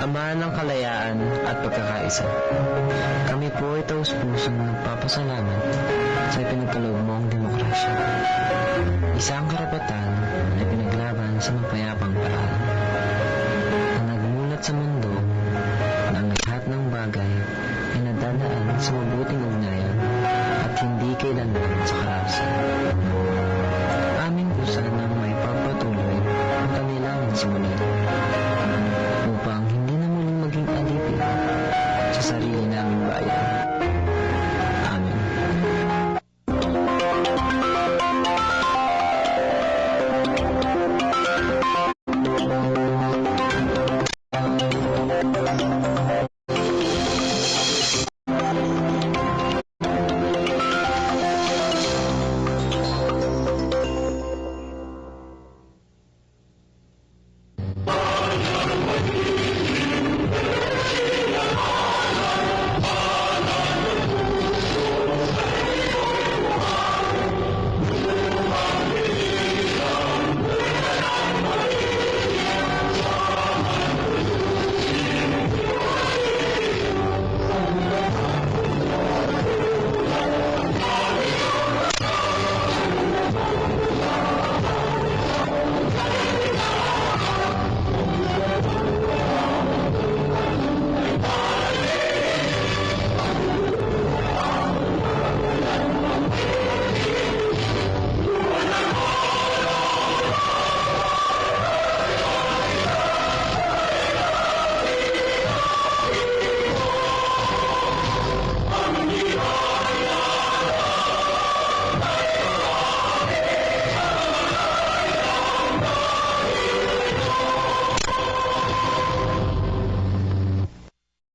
Ama ng kalayaan at pagkakaisa, kami po ay taus-pusong nagpapasalamat sa ipinagkaloob mong demokrasya. Isang karapatan na pinaglaban sa mapayapang paraan na nagmulat sa mundo na ang lahat ng bagay ay nadadaan sa mabuting ugnayan